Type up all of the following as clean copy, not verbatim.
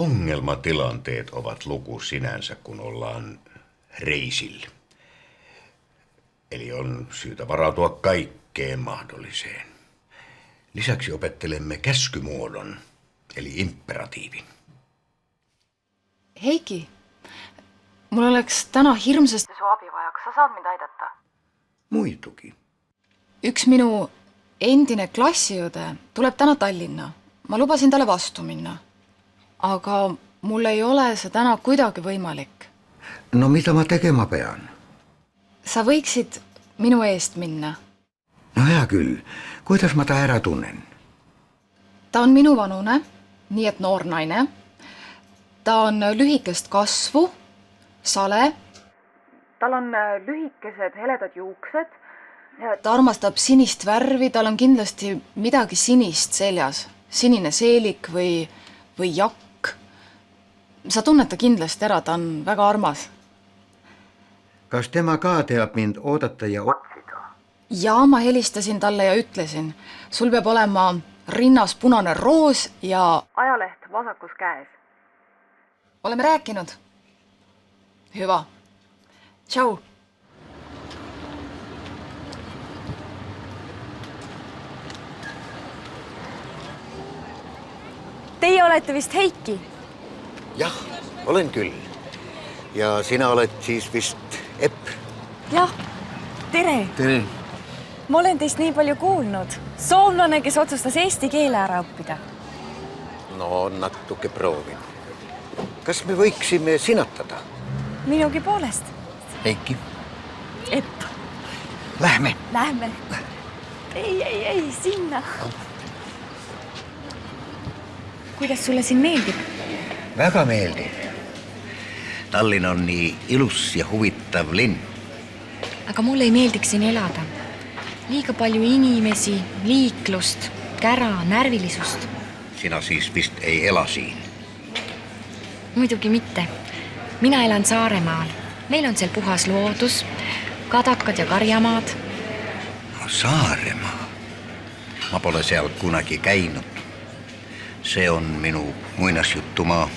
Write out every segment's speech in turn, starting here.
Ongelmatilanteet ovat luku sinänsä, kun ollaan reisillä. Eli on syytä varautua kaikkeen mahdolliseen. Lisäksi opettelemme käskymuodon, eli imperatiivin. Heiki, mulla oleks täna hirmsasti su abi vaja, kas sa saad mind aidata? Muitugi. Üks minu endine klassiõde tuleb täna Tallinna. Ma lubasin talle vastu minna. Aga mul ei ole see täna kuidagi võimalik. No mida ma tegema pean? Sa võiksid minu eest minna. No hea küll. Kuidas ma ta ära tunnen? Ta on minu vanune, nii et noor naine. Ta on lühikest kasvu, sale. Tal on lühikesed heledad juuksed. Ta armastab sinist värvi, tal on kindlasti midagi sinist seljas. Sinine seelik või jakk. Sa tunned ta kindlasti ära, ta on väga armas. Kas tema ka teab mind oodata ja otsida? Ja ma helistasin talle ja ütlesin, sul peab olema rinnas punane roos ja ajaleht vasakus käes. Oleme rääkinud. Hyvä. Tšau. Teie olete vist Heiki? Jah, olen küll. Ja sina oled siis vist Epp? Jah, tere. Tere. Ma olen teist nii palju kuulnud. Soomlane, kes otsustas eesti keele ära õppida. No natuke proovin. Kas me võiksime sinatada? Minugi poolest. Heiki. Epp. Lähme. Lähme. Ei, sinna. Kuidas sulle siin meeldib? Väga meeldib. Tallinn on nii ilus ja huvitav linn. Aga mulle ei meeldiks siin elada. Liiga palju inimesi, liiklust, kära, närvilisust. Sina siis vist ei ela siin? Muidugi mitte. Mina elan Saaremaal. Meil on seal puhas loodus, kadakad ja karjamaad. Saaremaa? Ma pole seal kunagi käinud. See on minu muinasjuttumaa.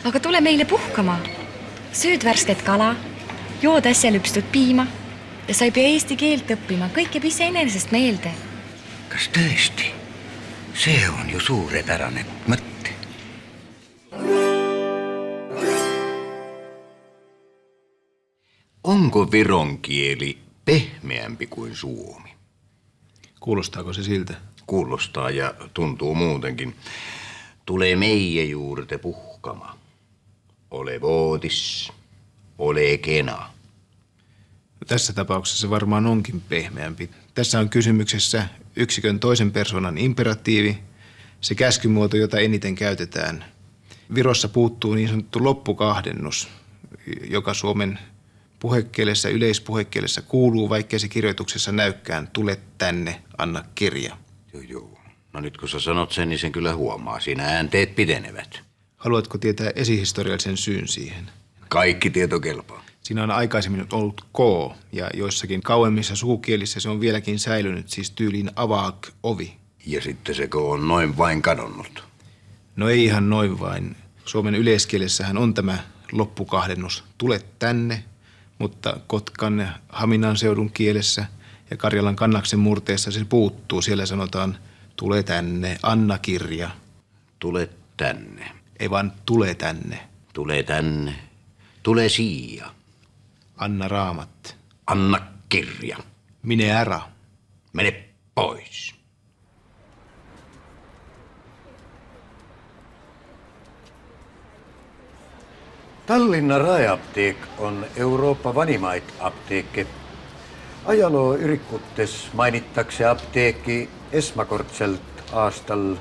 Aga tule meile puhkama. Sööd värsket kala, jood äsja lüpstud piima ja sa ei pea eesti keelt õppima. Kõik jääb iseenesest meelde. Kas tõesti? See on ju suurepärane mõte. Onko viron kieli pehmeämpi kuin suomi? Kuulostaako se siltä? Kuulostaa ja tuntuu muutenkin. Tulee meie juurde puhkama. Ole voodis, ole kena. Tässä tapauksessa se varmaan onkin pehmeämpi. Tässä on kysymyksessä yksikön toisen persoonan imperatiivi, se käskymuoto, jota eniten käytetään. Virossa puuttuu niin sanottu loppukahdennus, joka Suomen puhekielessä, yleispuhekielessä kuuluu, vaikkei se kirjoituksessa näykään. Tule tänne, anna kirja. Joo. No nyt kun sä sanot sen, niin sen kyllä huomaa. Siinä äänteet pitenevät. Haluatko tietää esihistoriallisen syyn siihen? Kaikki tieto kelpaa. Siinä on aikaisemmin ollut K, ja joissakin kauemmissa sukukielissä se on vieläkin säilynyt, siis tyyliin avaak, ovi. Ja sitten se on noin vain kadonnut. No ei ihan noin vain. Suomen yleiskielessähän on tämä loppukahdennus. Tule tänne, mutta Kotkan ja Haminan seudun kielessä ja Karjalan Kannaksen murteessa se puuttuu. Siellä sanotaan tule tänne, anna kirja. Tule tänne. Ei vaan tule tänne. Tule tänne. Tule siia. Anna raamat. Anna kirja. Mine ära. Mene pois. Tallinna Raeapteek on Euroopa vanimait apteekke. Ajaloo yrikuttes mainitakse apteekki esmakordselt aastal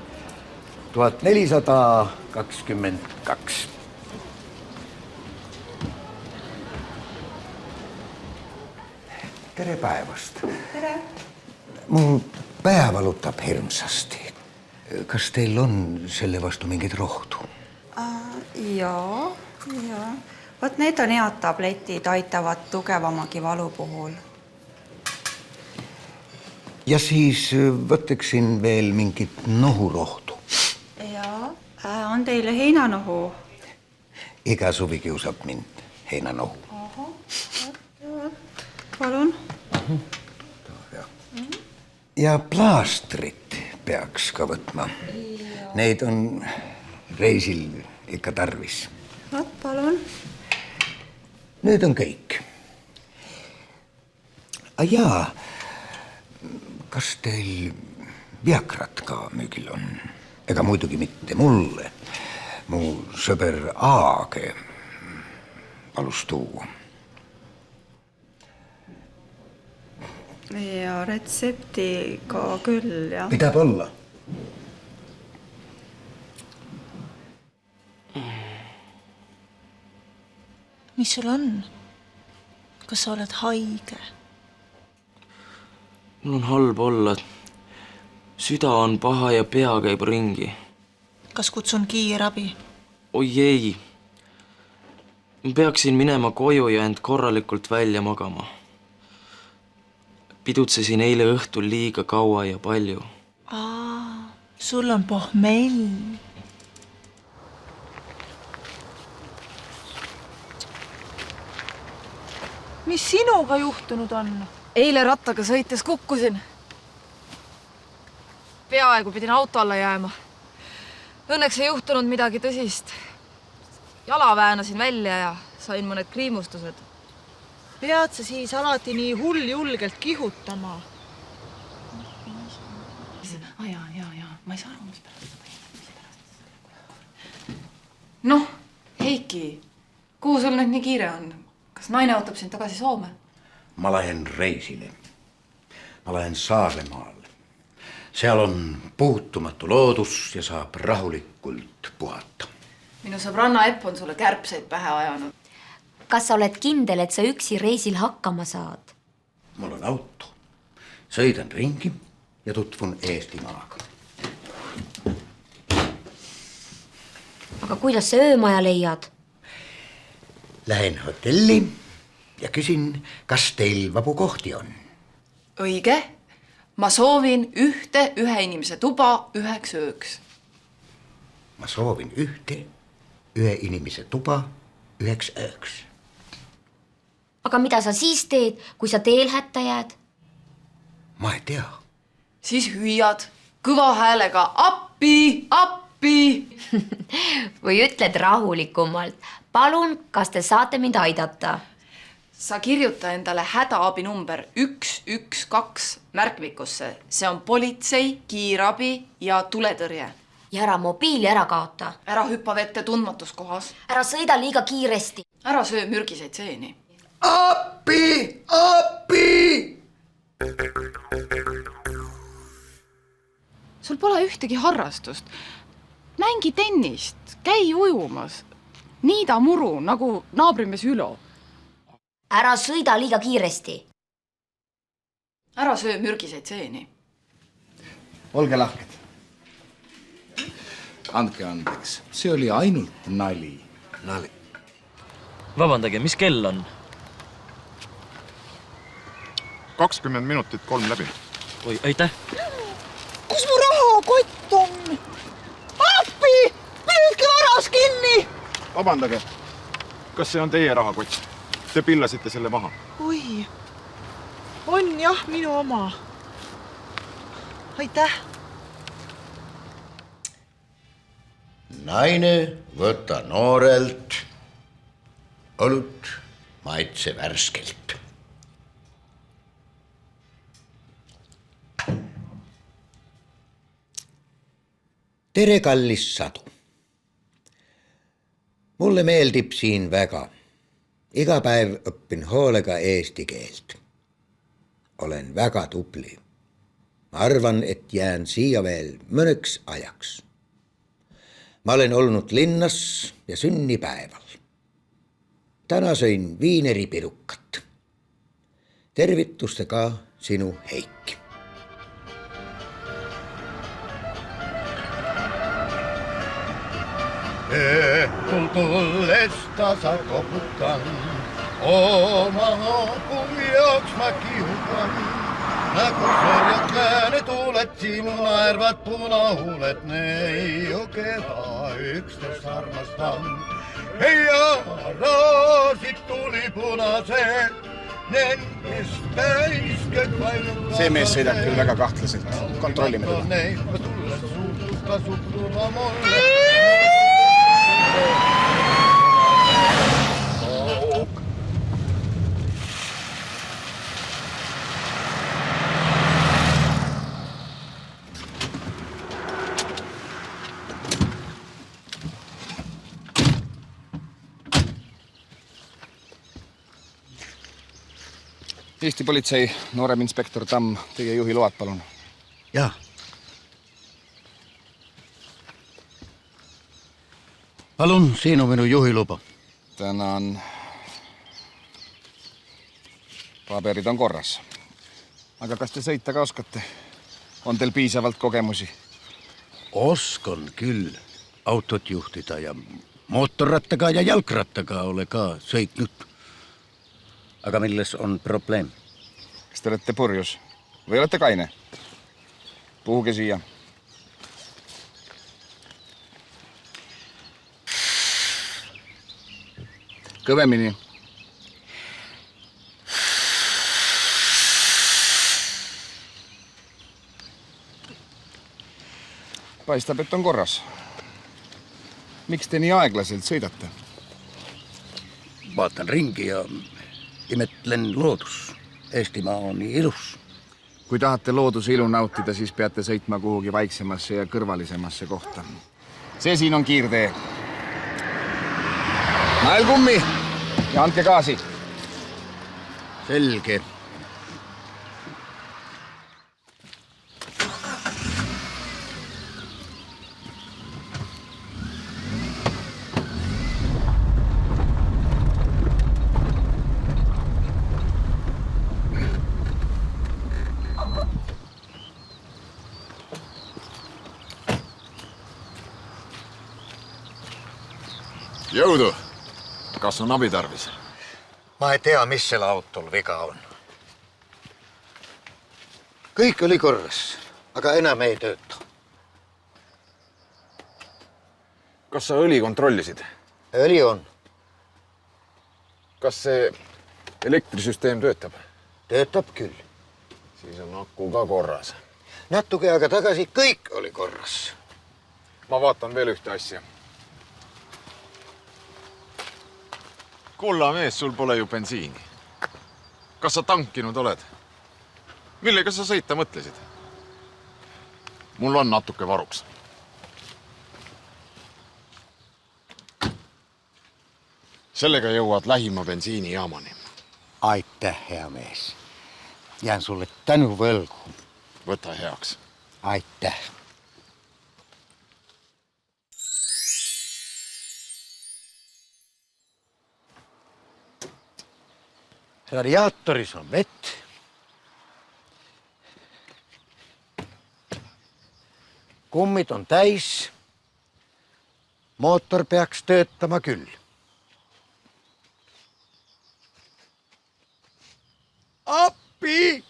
1422. Tere päevast. Tere. Mun pää valutab hirmsasti. Kas teil on selle vastu mingit rohtu? Joo. Vot need on head tabletid, aitavad tugevamagi valu puhul. Ja siis võtaksin veel mingit nohurohtu. Jaa. on teile heinanohu. Iga suvi kiusab mind heinanohu. Palun. Ja plaastrit peaks ka võtma. Neid on reisil ikka tarvis. Vot, palun. Nüüd on kõik. Jaa, kas teil Viagrat ka müügil on? Ega muidugi mitte mulle. Mu sõber Aage palus tuua. Ja retseptiga küll, jah. Pidab olla. Mis sul on? Kas sa oled haige? Mul on halb olla. Süda on paha ja pea käib ringi. Kas kutsun kiirabi? Oi ei. Ma peaksin minema koju ja end korralikult välja magama. Pidutsesin eile õhtul liiga kaua ja palju. Sul on pohmell. Mis sinuga juhtunud on? Eile rattaga sõites kukkusin. Peaaegu pidin auto alla jääma. Õnneks ei juhtunud midagi tõsist. Jala väänasin välja ja sain mõned kriimustused. Pead sa siis alati nii julgelt kihutama? Jaa, ma ei saa aru, mis pärast. Noh, Heiki, kuhu sul nüüd nii kiire on? Kas naine ootab sind tagasi Soome? Ma lähen reisile. Ma lähen Saaremaale. Seal on puutumatu loodus ja saab rahulikult puhata. Minu sõbranna Epp on sulle kärbseid pähe ajanud. Kas sa oled kindel, et sa üksi reisil hakkama saad? Mul on auto. Sõidan ringi ja tutvun Eestimaaga. Aga kuidas sa öömaja leiad? Lähen hotelli ja küsin, kas teil vabu kohti on. Õige. Ma soovin ühe inimese tuba 1 ööks. Ma soovin ühe inimese tuba 1 ööks. Aga mida sa siis teed, kui sa teel hätta jääd? Ma ei tea. Siis hüüad kõva häälega appi, appi. Või ütled rahulikumalt, palun, kas te saate mind aidata? Sa kirjuta endale hädaabinumber 112 märkmikusse. See on politsei, kiirabi ja tuletõrje. Ja ära mobiili ära kaota. Ära hüppa vette tundmatus kohas. Ära sõida liiga kiiresti. Ära söö mürgiseid seeni. Appi, appi! Sul pole ühtegi harrastust. Mängi tennist, käi ujumas. Niida muru, nagu naabrimees Ülo. Ära sõida liiga kiiresti. Ära söö mürgiseid seeni. Olge lahked. Andke andeks, see oli ainult nali. Nali. Vabandage, mis kell on? 20 minutit 3 läbi. Oi, aitäh. Kus mu rahakott on? Appi! Püüdke varas kinni! Vabandage, kas see on teie rahakott? Te pillasite selle maha. Oi, on jah minu oma. Aitäh. Naine, võta noorelt. Õlut maitse värskelt. Tere, kallis Sadu. Mulle meeldib siin väga. Iga päev õppin hoolega eesti keelt. Olen väga tubli. Ma arvan, et jään siia veel mõneks ajaks. Ma olen olnud linnas ja sünnipäeval. Täna sõin viineripirukat. Tervitustega sinu Heiki. Õhtul tulles tasa koputan, oma hoopun jooksma kihutan. Nagu soojad läänetuuled, sinu naervad punahuuled, ne ei ole keda üksteist armastan. Ja raasid tuli punased, nendest täisked vaimud. See mees sõidab küll väga kahtlaselt. Kontrollime teda. Tulles suutub kasutuma mulle. Eesti politsei noorem inspektor Tamm, teie juhi load, palun. Jaa. Palun, siin on minu juhiluba. Tänan. Paberid on korras. Aga kas te sõita ka oskate? On teil piisavalt kogemusi? Oskan küll autot juhtida ja mootorrattaga ja jalgrattaga ole ka sõitnud. Aga milles on probleem? Kas te olete purjus või olete kaine? Puhuge siia. Kõvemini. Paistab, et on korras. Miks te nii aeglaselt sõidate? Vaatan ringi ja imetlen loodus. Eestimaa on nii ilus. Kui tahate looduse ilu nautida, siis peate sõitma kuhugi vaiksemasse ja kõrvalisemasse kohta. See siin on kiirtee. Naelkummi ja andke gaasi. Selge. Jõudu! Kas on abi tarvis? Ma ei tea, mis selle autol viga on. Kõik oli korras, aga enam ei tööta. Kas sa õli kontrollisid? Õli on. Kas see elektrisüsteem töötab? Töötab küll. Siis on aku ka korras. Natuke aega tagasi kõik oli korras. Ma vaatan veel ühte asja. Kulla mees, sul pole ju bensiini. Kas sa tankinud oled? Millega sa sõita mõtlesid? Mul on natuke varuks. Sellega jõuad lähima bensiinijaamani. Aitäh, hea mees. Jään sulle tänu võlgu. Võta heaks. Aitäh. Radiaatoris on vett. Kummid on täis. Mootor peaks töötama küll. Appi!